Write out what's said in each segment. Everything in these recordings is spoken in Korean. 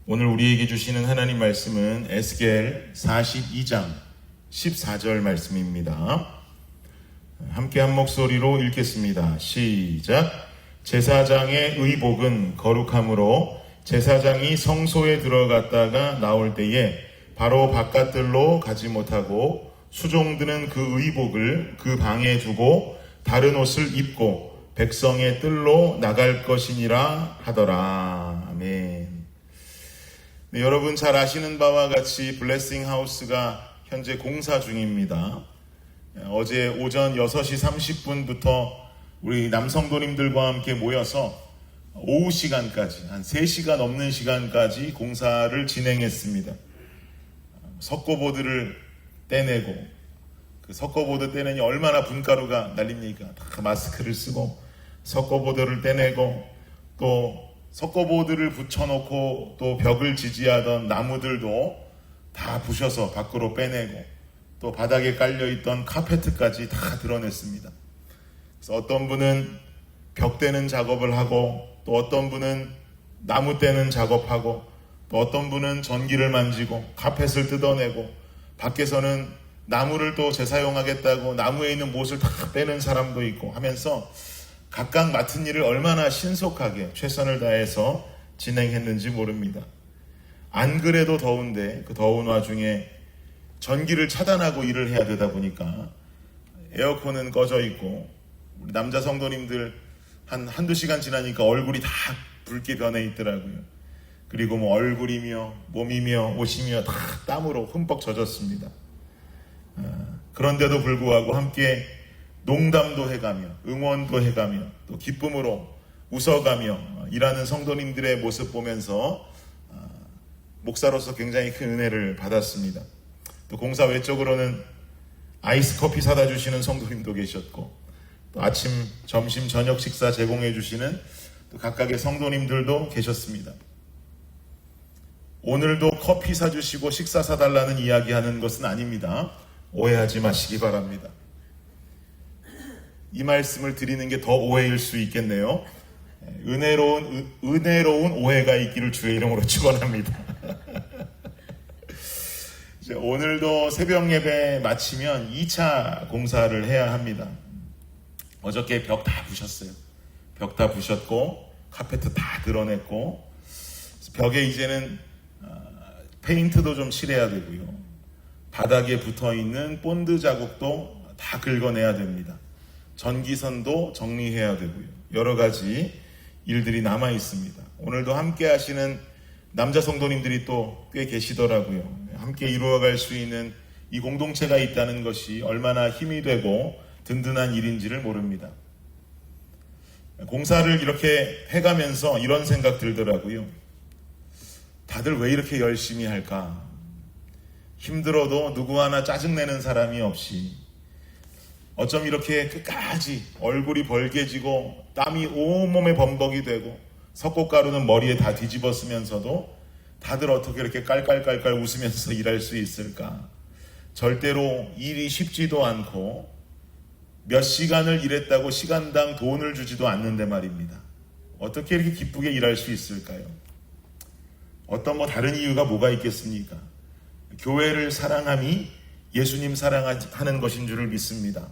오늘 우리에게 주시는 하나님 말씀은 에스겔 42장 14절 말씀입니다. 함께 한 목소리로 읽겠습니다. 시작. 제사장의 의복은 거룩함으로 제사장이 성소에 들어갔다가 나올 때에 바로 바깥들로 가지 못하고 수종드는 그 의복을 그 방에 두고 다른 옷을 입고 백성의 뜰로 나갈 것이니라 하더라. 아멘. 네, 여러분 잘 아시는 바와 같이 블레싱 하우스가 현재 공사 중입니다. 어제 오전 6시 30분부터 우리 남성도님들과 함께 모여서 오후 시간까지 한 3시간 넘는 시간까지 공사를 진행했습니다. 석고보드를 떼내고, 그 석고보드 떼내니 얼마나 분가루가 날립니까? 다 마스크를 쓰고 석고보드를 떼내고, 또 석고보드를 붙여놓고 또 벽을 지지하던 나무들도 다 부셔서 밖으로 빼내고, 또 바닥에 깔려있던 카페트까지 다 드러냈습니다. 그래서 어떤 분은 벽 떼는 작업을 하고, 또 어떤 분은 나무 떼는 작업하고, 또 어떤 분은 전기를 만지고 카펫을 뜯어내고, 밖에서는 나무를 또 재사용하겠다고 나무에 있는 못을 다 빼는 사람도 있고 하면서 각각 맡은 일을 얼마나 신속하게 최선을 다해서 진행했는지 모릅니다. 안 그래도 더운데 그 더운 와중에 전기를 차단하고 일을 해야 되다 보니까 에어컨은 꺼져 있고, 우리 남자 성도님들 한두 시간 지나니까 얼굴이 다 붉게 변해 있더라고요. 그리고 뭐 얼굴이며 몸이며 옷이며 다 땀으로 흠뻑 젖었습니다. 그런데도 불구하고 함께 농담도 해가며 응원도 해가며 또 기쁨으로 웃어가며 일하는 성도님들의 모습 보면서 목사로서 굉장히 큰 은혜를 받았습니다. 또 공사 외적으로는 아이스 커피 사다 주시는 성도님도 계셨고, 또 아침, 점심, 저녁 식사 제공해 주시는 또 각각의 성도님들도 계셨습니다. 오늘도 커피 사주시고 식사 사달라는 이야기하는 것은 아닙니다. 오해하지 마시기 바랍니다. 이 말씀을 드리는 게 더 오해일 수 있겠네요. 은혜로운 오해가 있기를 주의 이름으로 축원합니다. 이제 오늘도 새벽 예배 마치면 2차 공사를 해야 합니다. 어저께 벽 다 부셨어요. 벽 다 부셨고 카페트 다 드러냈고, 벽에 이제는 페인트도 좀 칠해야 되고요. 바닥에 붙어있는 본드 자국도 다 긁어내야 됩니다. 전기선도 정리해야 되고요. 여러 가지 일들이 남아 있습니다. 오늘도 함께 하시는 남자 성도님들이 또 꽤 계시더라고요. 함께 이루어갈 수 있는 이 공동체가 있다는 것이 얼마나 힘이 되고 든든한 일인지를 모릅니다. 공사를 이렇게 해가면서 이런 생각 들더라고요. 다들 왜 이렇게 열심히 할까? 힘들어도 누구 하나 짜증내는 사람이 없이, 어쩜 이렇게 끝까지 얼굴이 벌개지고 땀이 온몸에 범벅이 되고 석고가루는 머리에 다 뒤집어 쓰면서도 다들 어떻게 이렇게 깔깔깔깔 웃으면서 일할 수 있을까? 절대로 일이 쉽지도 않고 몇 시간을 일했다고 시간당 돈을 주지도 않는데 말입니다. 어떻게 이렇게 기쁘게 일할 수 있을까요? 어떤 다른 이유가 뭐가 있겠습니까? 교회를 사랑함이 예수님 사랑하는 것인 줄을 믿습니다.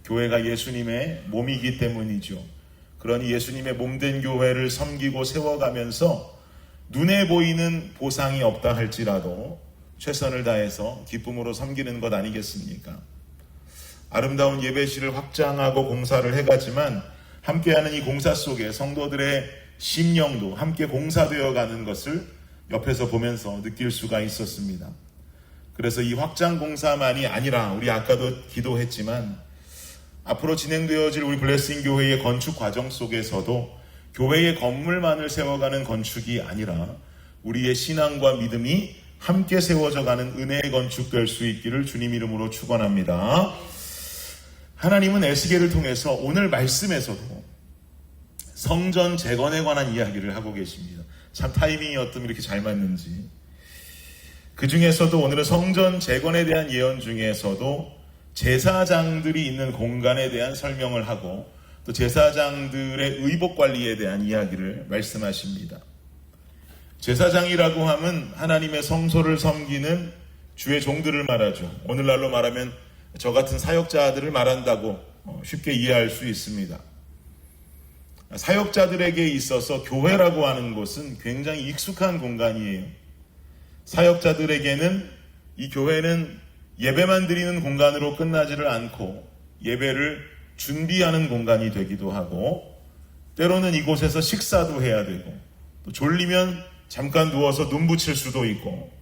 교회가 예수님의 몸이기 때문이죠. 그러니 예수님의 몸된 교회를 섬기고 세워가면서 눈에 보이는 보상이 없다 할지라도 최선을 다해서 기쁨으로 섬기는 것 아니겠습니까? 아름다운 예배실을 확장하고 공사를 해가지만 함께하는 이 공사 속에 성도들의 심령도 함께 공사되어 가는 것을 옆에서 보면서 느낄 수가 있었습니다. 그래서 이 확장 공사만이 아니라, 우리 아까도 기도했지만 앞으로 진행되어질 우리 블레싱 교회의 건축 과정 속에서도 교회의 건물만을 세워가는 건축이 아니라 우리의 신앙과 믿음이 함께 세워져 가는 은혜의 건축 될 수 있기를 주님 이름으로 축원합니다. 하나님은 에스겔을 통해서 오늘 말씀에서도 성전 재건에 관한 이야기를 하고 계십니다. 참 타이밍이 어쩜 이렇게 잘 맞는지. 그 중에서도 오늘은 성전 재건에 대한 예언 중에서도 제사장들이 있는 공간에 대한 설명을 하고, 또 제사장들의 의복 관리에 대한 이야기를 말씀하십니다. 제사장이라고 하면 하나님의 성소를 섬기는 주의 종들을 말하죠. 오늘날로 말하면 저 같은 사역자들을 말한다고 쉽게 이해할 수 있습니다. 사역자들에게 있어서 교회라고 하는 곳은 굉장히 익숙한 공간이에요. 사역자들에게는 이 교회는 예배만 드리는 공간으로 끝나지를 않고 예배를 준비하는 공간이 되기도 하고, 때로는 이곳에서 식사도 해야 되고, 또 졸리면 잠깐 누워서 눈 붙일 수도 있고,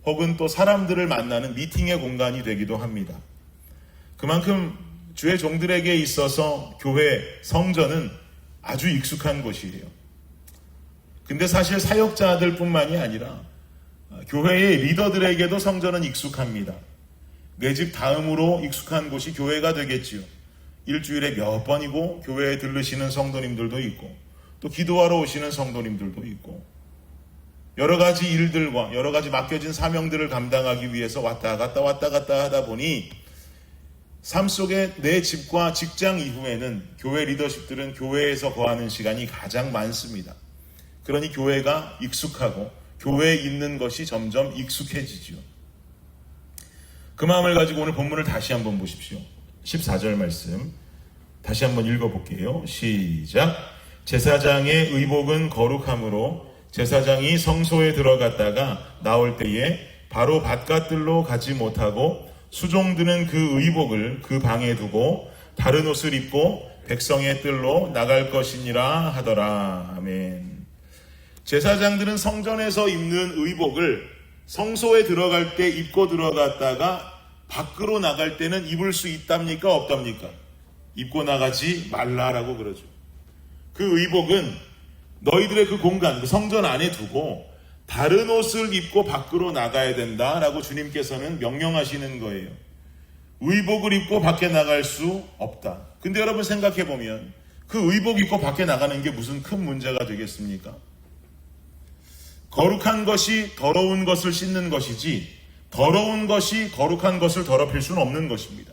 혹은 또 사람들을 만나는 미팅의 공간이 되기도 합니다. 그만큼 주의 종들에게 있어서 교회, 성전은 아주 익숙한 곳이에요. 근데 사실 사역자들 뿐만이 아니라 교회의 리더들에게도 성전은 익숙합니다. 내 집 다음으로 익숙한 곳이 교회가 되겠지요. 일주일에 몇 번이고 교회에 들르시는 성도님들도 있고, 또 기도하러 오시는 성도님들도 있고, 여러 가지 일들과 여러 가지 맡겨진 사명들을 감당하기 위해서 왔다 갔다 하다 보니 삶 속에 내 집과 직장 이후에는 교회 리더십들은 교회에서 거하는 시간이 가장 많습니다. 그러니 교회가 익숙하고 교회에 있는 것이 점점 익숙해지죠. 그 마음을 가지고 오늘 본문을 다시 한번 보십시오. 14절 말씀 다시 한번 읽어볼게요. 시작. 제사장의 의복은 거룩함으로 제사장이 성소에 들어갔다가 나올 때에 바로 바깥들로 가지 못하고 수종들은 그 의복을 그 방에 두고 다른 옷을 입고 백성의 뜰로 나갈 것이니라 하더라. 아멘. 제사장들은 성전에서 입는 의복을 성소에 들어갈 때 입고 들어갔다가 밖으로 나갈 때는 입을 수 있답니까? 없답니까? 입고 나가지 말라라고 그러죠. 그 의복은 너희들의 그 공간, 그 성전 안에 두고 다른 옷을 입고 밖으로 나가야 된다라고 주님께서는 명령하시는 거예요. 의복을 입고 밖에 나갈 수 없다. 근데 여러분 생각해보면 그 의복 입고 밖에 나가는 게 무슨 큰 문제가 되겠습니까? 거룩한 것이 더러운 것을 씻는 것이지 더러운 것이 거룩한 것을 더럽힐 수는 없는 것입니다.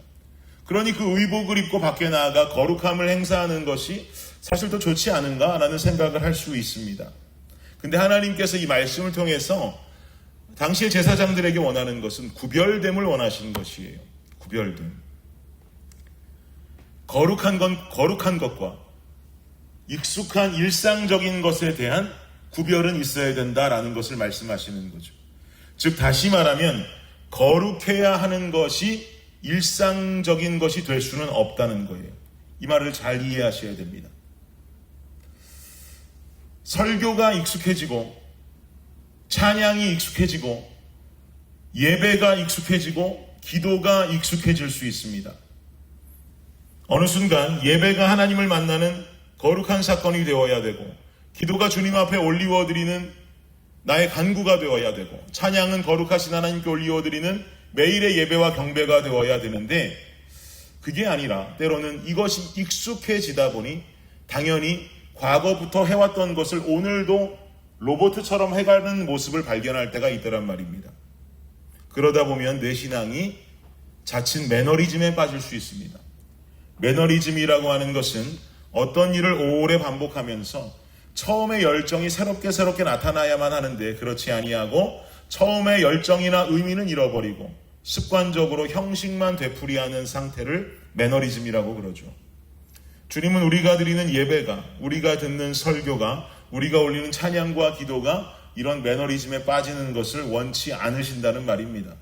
그러니 그 의복을 입고 밖에 나아가 거룩함을 행사하는 것이 사실 더 좋지 않은가라는 생각을 할 수 있습니다. 근데 하나님께서 이 말씀을 통해서 당시의 제사장들에게 원하는 것은 구별됨을 원하시는 것이에요. 구별됨. 거룩한 건 거룩한 것과 익숙한 일상적인 것에 대한 구별은 있어야 된다라는 것을 말씀하시는 거죠. 즉 다시 말하면 거룩해야 하는 것이 일상적인 것이 될 수는 없다는 거예요. 이 말을 잘 이해하셔야 됩니다. 설교가 익숙해지고 찬양이 익숙해지고 예배가 익숙해지고 기도가 익숙해질 수 있습니다. 어느 순간 예배가 하나님을 만나는 거룩한 사건이 되어야 되고 기도가 주님 앞에 올리워드리는 나의 간구가 되어야 되고 찬양은 거룩하신 하나님께 올리워드리는 매일의 예배와 경배가 되어야 되는데 그게 아니라 때로는 이것이 익숙해지다 보니 당연히 과거부터 해왔던 것을 오늘도 로봇처럼 해가는 모습을 발견할 때가 있더란 말입니다. 그러다 보면 내 신앙이 자칫 매너리즘에 빠질 수 있습니다. 매너리즘이라고 하는 것은 어떤 일을 오래 반복하면서 처음에 열정이 새롭게 나타나야만 하는데 그렇지 아니하고 처음에 열정이나 의미는 잃어버리고 습관적으로 형식만 되풀이하는 상태를 매너리즘이라고 그러죠. 주님은 우리가 드리는 예배가, 우리가 듣는 설교가, 우리가 올리는 찬양과 기도가 이런 매너리즘에 빠지는 것을 원치 않으신다는 말입니다.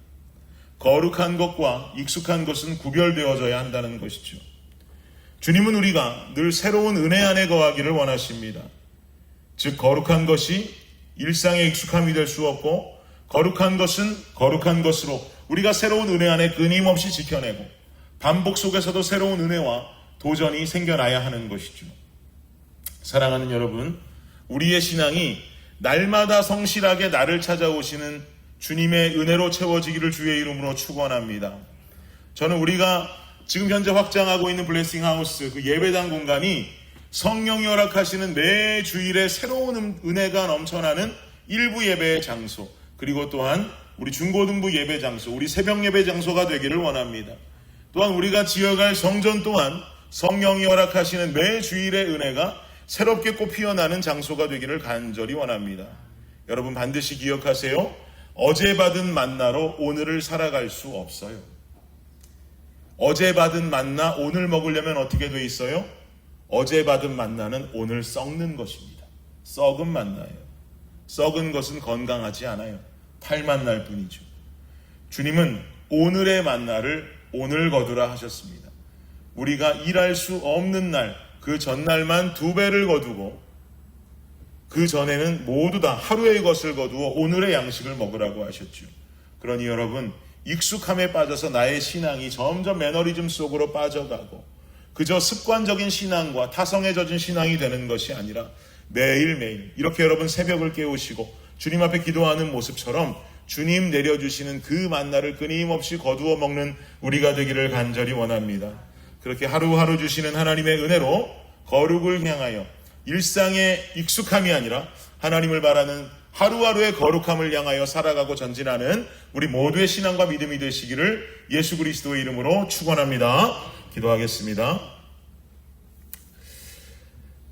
거룩한 것과 익숙한 것은 구별되어져야 한다는 것이죠. 주님은 우리가 늘 새로운 은혜 안에 거하기를 원하십니다. 즉 거룩한 것이 일상의 익숙함이 될 수 없고 거룩한 것은 거룩한 것으로 우리가 새로운 은혜 안에 끊임없이 지켜내고 반복 속에서도 새로운 은혜와 도전이 생겨나야 하는 것이죠. 사랑하는 여러분, 우리의 신앙이 날마다 성실하게 나를 찾아오시는 주님의 은혜로 채워지기를 주의 이름으로 축원합니다. 저는 우리가 지금 현재 확장하고 있는 블레싱 하우스 그 예배당 공간이 성령이 허락하시는 매 주일에 새로운 은혜가 넘쳐나는 일부 예배의 장소, 그리고 또한 우리 중고등부 예배 장소, 우리 새벽 예배 장소가 되기를 원합니다. 또한 우리가 지어갈 성전 또한 성령이 허락하시는 매 주일의 은혜가 새롭게 꽃 피어나는 장소가 되기를 간절히 원합니다. 여러분 반드시 기억하세요. 어제 받은 만나로 오늘을 살아갈 수 없어요. 어제 받은 만나 오늘 먹으려면 어떻게 돼 있어요? 어제 받은 만나는 오늘 썩는 것입니다. 썩은 만나예요. 썩은 것은 건강하지 않아요. 탈만 날 뿐이죠. 주님은 오늘의 만나를 오늘 거두라 하셨습니다. 우리가 일할 수 없는 날, 그 전날만 2배를 거두고 그 전에는 모두 다 하루의 것을 거두어 오늘의 양식을 먹으라고 하셨죠. 그러니 여러분, 익숙함에 빠져서 나의 신앙이 점점 매너리즘 속으로 빠져가고 그저 습관적인 신앙과 타성에 젖은 신앙이 되는 것이 아니라 매일매일 이렇게 여러분 새벽을 깨우시고 주님 앞에 기도하는 모습처럼 주님 내려주시는 그 만나를 끊임없이 거두어 먹는 우리가 되기를 간절히 원합니다. 그렇게 하루하루 주시는 하나님의 은혜로 거룩을 향하여 일상의 익숙함이 아니라 하나님을 바라는 하루하루의 거룩함을 향하여 살아가고 전진하는 우리 모두의 신앙과 믿음이 되시기를 예수 그리스도의 이름으로 축원합니다. 기도하겠습니다.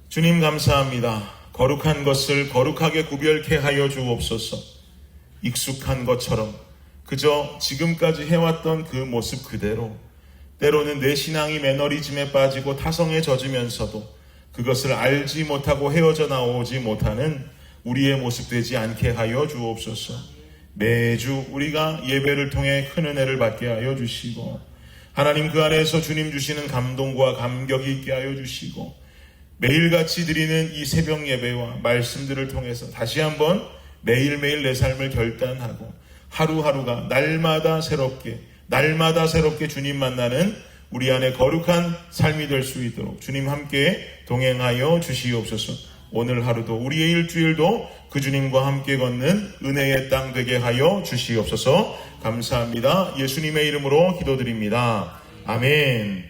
주님 감사합니다. 거룩한 것을 거룩하게 구별케 하여 주옵소서. 익숙한 것처럼 그저 지금까지 해왔던 그 모습 그대로 때로는 내 신앙이 매너리즘에 빠지고 타성에 젖으면서도 그것을 알지 못하고 헤어져 나오지 못하는 우리의 모습 되지 않게 하여 주옵소서. 매주 우리가 예배를 통해 큰 은혜를 받게 하여 주시고 하나님 그 안에서 주님 주시는 감동과 감격이 있게 하여 주시고 매일같이 드리는 이 새벽 예배와 말씀들을 통해서 다시 한번 매일매일 내 삶을 결단하고 하루하루가 날마다 새롭게 주님 만나는 우리 안에 거룩한 삶이 될 수 있도록 주님 함께 동행하여 주시옵소서. 오늘 하루도 우리의 일주일도 그 주님과 함께 걷는 은혜의 땅 되게 하여 주시옵소서. 감사합니다. 예수님의 이름으로 기도드립니다. 아멘.